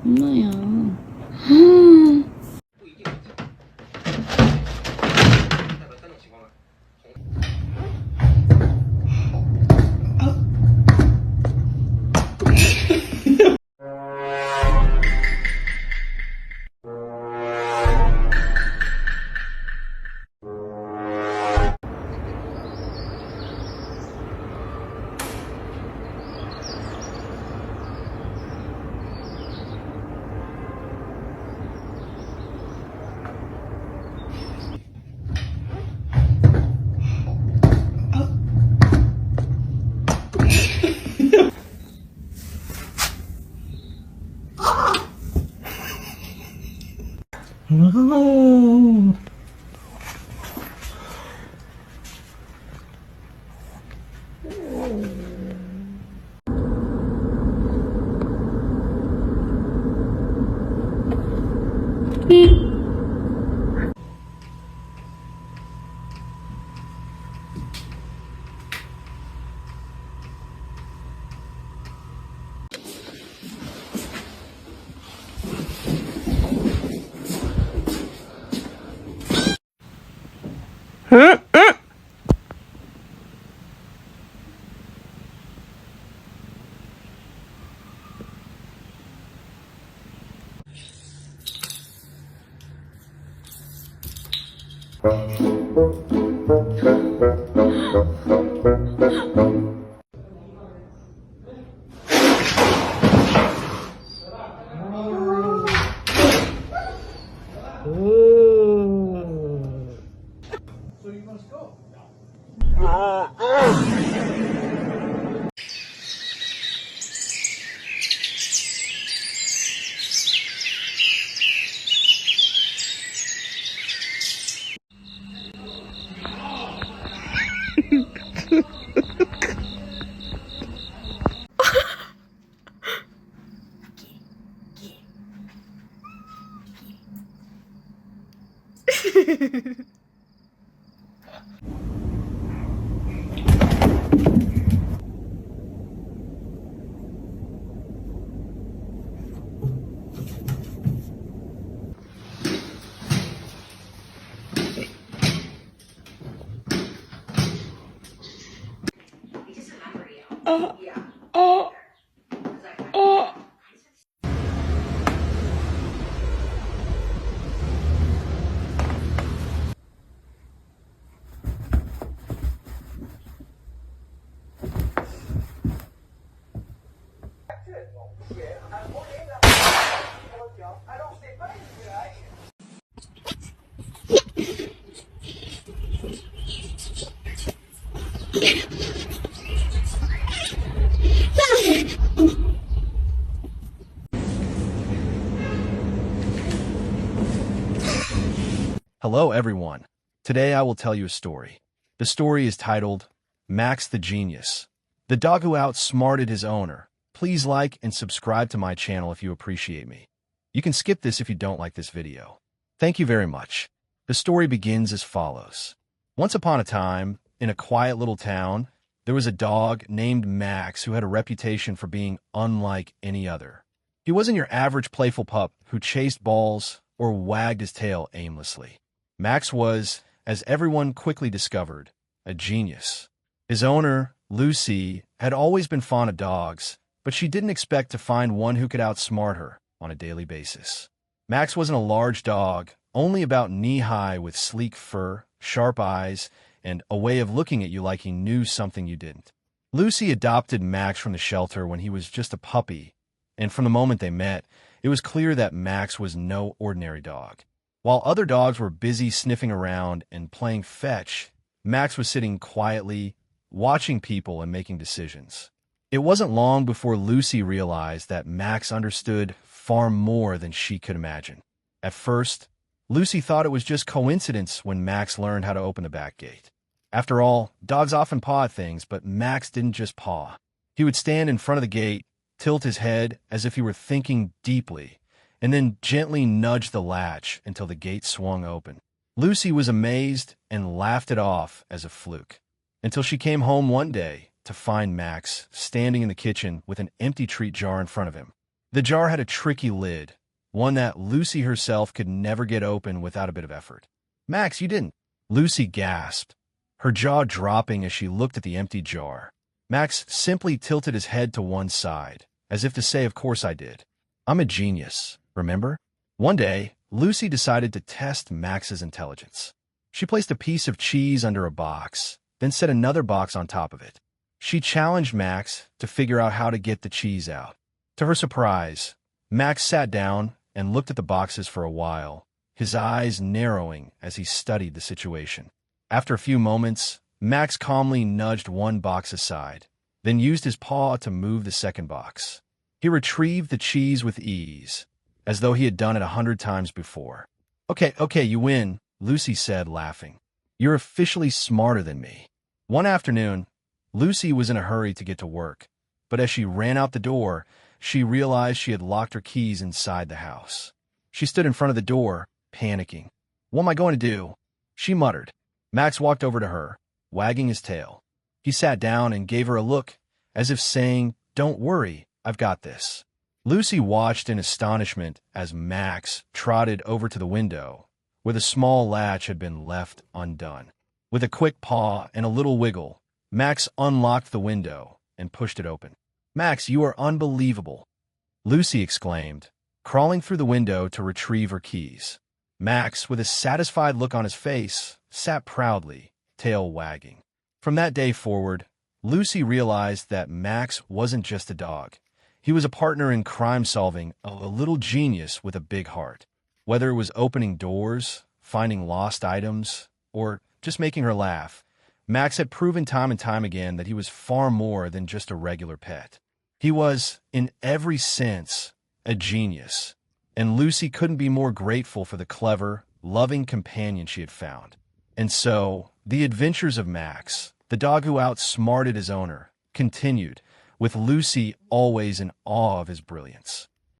엄마야. No. So you must go. Hello everyone. Today I will tell you a story. The story is titled, Max the Genius, the dog who outsmarted his owner. Please like and subscribe to my channel if you appreciate me. You can skip this if you don't like this video. Thank you very much. The story begins as follows. Once upon a time, in a quiet little town, there was a dog named Max who had a reputation for being unlike any other. He wasn't your average playful pup who chased balls or wagged his tail aimlessly. Max was, as everyone quickly discovered, a genius. His owner, Lucy, had always been fond of dogs, but she didn't expect to find one who could outsmart her on a daily basis. Max wasn't a large dog, only about knee-high with sleek fur, sharp eyes, and a way of looking at you like he knew something you didn't. Lucy adopted Max from the shelter when he was just a puppy, and from the moment they met, it was clear that Max was no ordinary dog. While other dogs were busy sniffing around and playing fetch, Max was sitting quietly, watching people and making decisions. It wasn't long before Lucy realized that Max understood far more than she could imagine. At first, Lucy thought it was just coincidence when Max learned how to open the back gate. After all, dogs often paw at things, but Max didn't just paw. He would stand in front of the gate, tilt his head as if he were thinking deeply, and then gently nudge the latch until the gate swung open. Lucy was amazed and laughed it off as a fluke, until she came home one day to find Max standing in the kitchen with an empty treat jar in front of him. The jar had a tricky lid, one that Lucy herself could never get open without a bit of effort. "Max, you didn't!" Lucy gasped, her jaw dropping as she looked at the empty jar. Max simply tilted his head to one side, as if to say, "Of course I did. I'm a genius, remember?" One day, Lucy decided to test Max's intelligence. She placed a piece of cheese under a box, then set another box on top of it. She challenged Max to figure out how to get the cheese out. To her surprise, Max sat down and looked at the boxes for a while, his eyes narrowing as he studied the situation. After a few moments, Max calmly nudged one box aside, then used his paw to move the second box. He retrieved the cheese with ease, as though he had done it 100 times before. Okay, you win," Lucy said, laughing. "You're officially smarter than me." One afternoon, Lucy was in a hurry to get to work, but as she ran out the door, she realized she had locked her keys inside the house. She stood in front of the door, panicking. "What am I going to do?" she muttered. Max walked over to her, wagging his tail. He sat down and gave her a look, as if saying, "Don't worry, I've got this." Lucy watched in astonishment as Max trotted over to the window, where the small latch had been left undone. With a quick paw and a little wiggle, Max unlocked the window and pushed it open. "Max, you are unbelievable," Lucy exclaimed, crawling through the window to retrieve her keys. Max, with a satisfied look on his face, sat proudly, tail wagging. From that day forward, Lucy realized that Max wasn't just a dog. He was a partner in crime-solving, a little genius with a big heart. Whether it was opening doors, finding lost items, or just making her laugh, Max had proven time and time again that he was far more than just a regular pet. He was, in every sense, a genius, and Lucy couldn't be more grateful for the clever, loving companion she had found. And so, the adventures of Max, the dog who outsmarted his owner, continued, with Lucy always in awe of his brilliance.